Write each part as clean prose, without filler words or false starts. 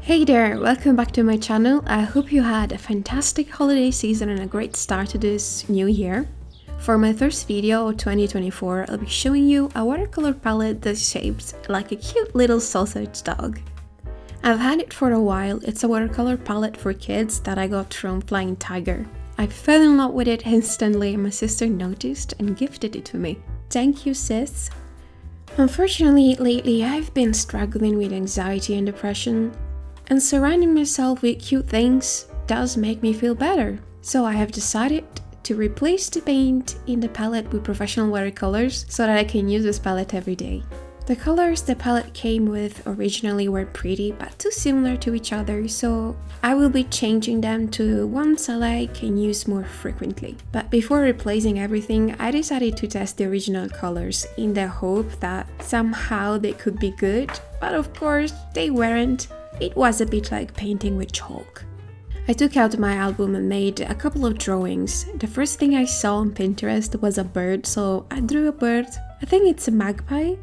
Hey there, welcome back to my channel. I hope you had a fantastic holiday season and a great start to this new year. For my first video of 2024, I'll be showing you a watercolor palette that's shaped like a cute little sausage dog. I've had it for a while. It's a watercolor palette for kids that I got from Flying Tiger. I fell in love with it instantly and my sister noticed and gifted it to me. Thank you, sis. Unfortunately, lately I've been struggling with anxiety and depression, and surrounding myself with cute things does make me feel better. So I have decided to replace the paint in the palette with professional watercolors so that I can use this palette every day. The colors the palette came with originally were pretty but too similar to each other, so I will be changing them to ones I like and use more frequently. But before replacing everything, I decided to test the original colors in the hope that somehow they could be good, but of course they weren't. It was a bit like painting with chalk. I took out my album and made a couple of drawings. The first thing I saw on Pinterest was a bird, so I drew a bird. I think it's a magpie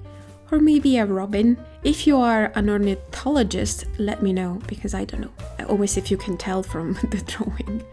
or maybe a robin. If you are an ornithologist, let me know because I don't know. Always if you can tell from the drawing.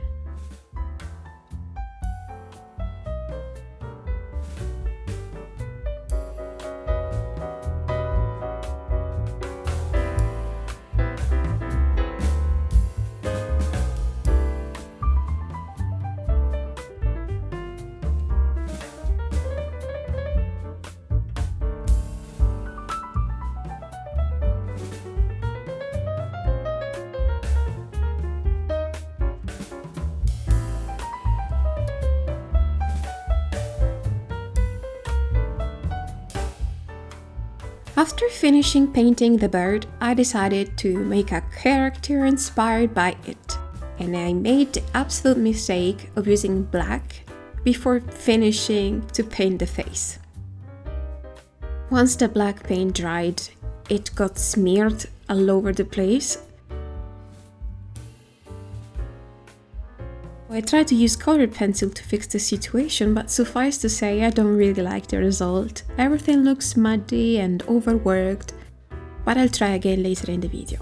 After finishing painting the bird, I decided to make a character inspired by it. And I made the absolute mistake of using black before finishing to paint the face. Once the black paint dried, it got smeared all over the place. I tried to use colored pencil to fix the situation, but suffice to say I don't really like the result. Everything looks muddy and overworked, but I'll try again later in the video.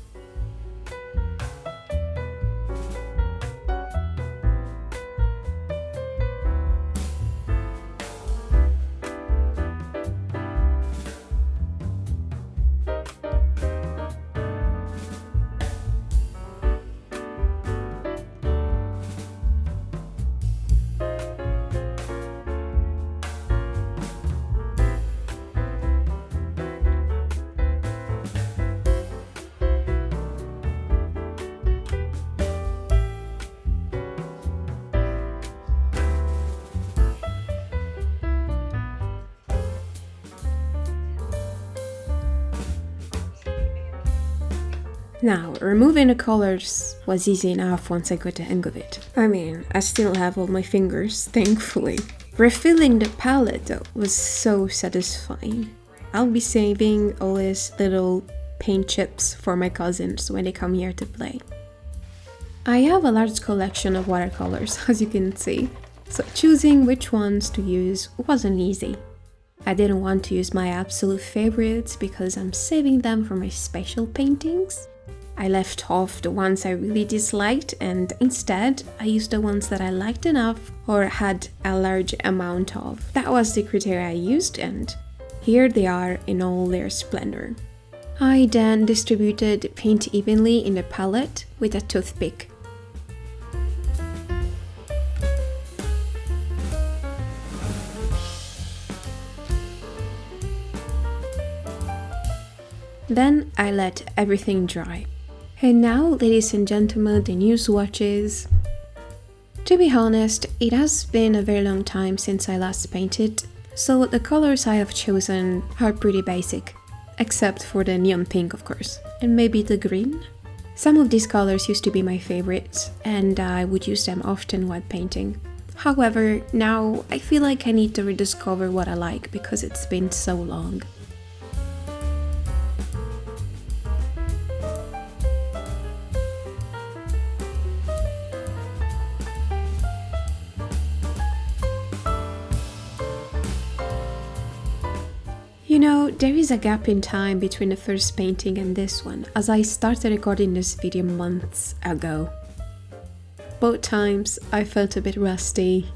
Now, removing the colors was easy enough once I got the hang of it. I mean, I still have all my fingers, thankfully. Refilling the palette though was so satisfying. I'll be saving all these little paint chips for my cousins when they come here to play. I have a large collection of watercolors, as you can see, so choosing which ones to use wasn't easy. I didn't want to use my absolute favorites because I'm saving them for my special paintings. I left off the ones I really disliked and instead I used the ones that I liked enough or had a large amount of. That was the criteria I used and here they are in all their splendor. I then distributed paint evenly in the palette with a toothpick. Then I let everything dry. And now, ladies and gentlemen, the new swatches. To be honest, it has been a very long time since I last painted, so the colors I have chosen are pretty basic, except for the neon pink of course, and maybe the green. Some of these colors used to be my favorites, and I would use them often while painting. However, now I feel like I need to rediscover what I like because it's been so long. You know, there is a gap in time between the first painting and this one, as I started recording this video months ago. Both times I felt a bit rusty.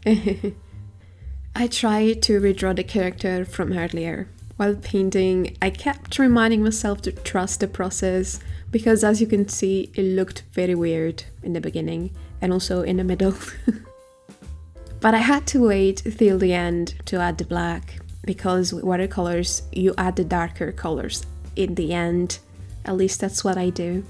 I tried to redraw the character from earlier. While painting, I kept reminding myself to trust the process, because as you can see, it looked very weird in the beginning and also in the middle. But I had to wait till the end to add the black, because with watercolors you add the darker colors in the end. At least that's what I do.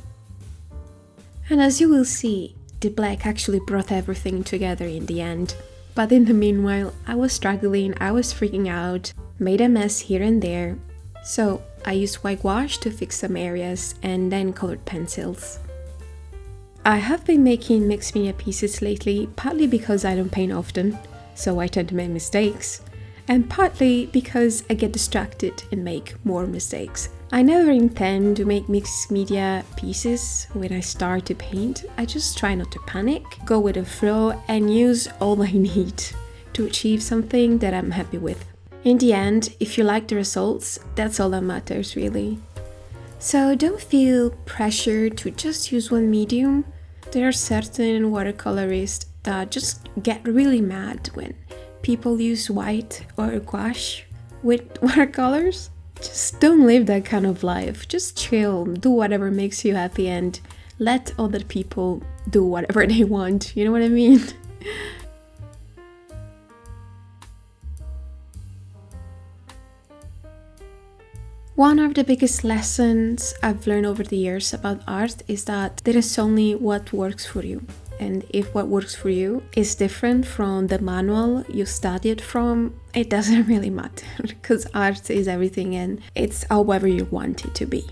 And as you will see, the black actually brought everything together in the end. But in the meanwhile, I was struggling, I was freaking out, made a mess here and there. So I used white wash to fix some areas and then colored pencils. I have been making mixed media pieces lately, partly because I don't paint often, so I tend to make mistakes, and partly because I get distracted and make more mistakes. I never intend to make mixed media pieces when I start to paint. I just try not to panic, go with the flow, and use all I need to achieve something that I'm happy with. In the end, if you like the results, that's all that matters really. So don't feel pressured to just use one medium. There are certain watercolorists that just get really mad when people use white or gouache with watercolors. Just don't live that kind of life. Just chill, do whatever makes you happy and let other people do whatever they want. You know what I mean? One of the biggest lessons I've learned over the years about art is that there is only what works for you. And if what works for you is different from the manual you studied from, it doesn't really matter, because art is everything and it's however you want it to be.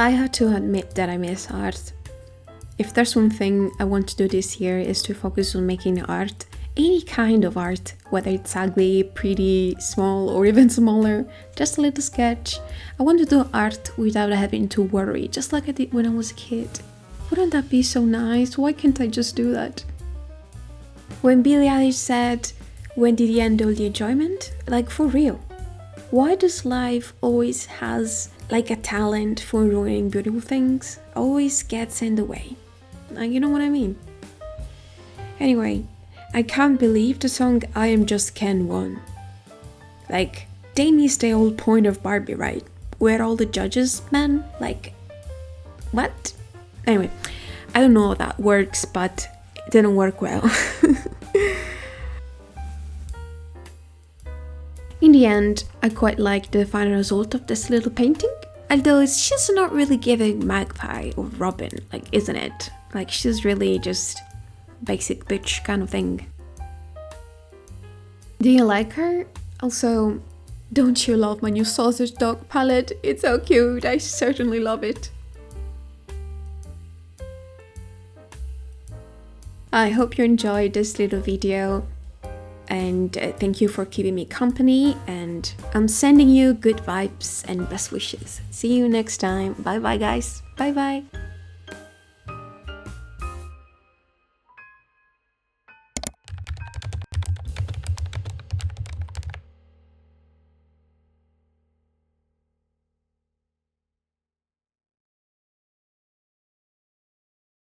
I had to admit that I miss art. If there's one thing I want to do this year is to focus on making art, any kind of art, whether it's ugly, pretty, small, or even smaller, just a little sketch. I want to do art without having to worry, just like I did when I was a kid. Wouldn't that be so nice? Why can't I just do that? When Billie Eilish said, "When did you end all the enjoyment?" Like, for real. Why does life always has like a talent for ruining beautiful things? Always gets in the way. You know what I mean? Anyway, I can't believe the song I Am Just Ken won. Like, they missed the whole point of Barbie, right? Where all the judges, man? Like, what? Anyway, I don't know how that works, but it didn't work well. In the end, I quite like the final result of this little painting, although it's just not really giving Magpie or Robin, like, isn't it? Like, she's really just basic bitch kind of thing. Do you like her? Also, don't you love my new sausage dog palette? It's so cute, I certainly love it. I hope you enjoyed this little video. And thank you for keeping me company, and I'm sending you good vibes and best wishes. See you next time. Bye bye guys. Bye bye.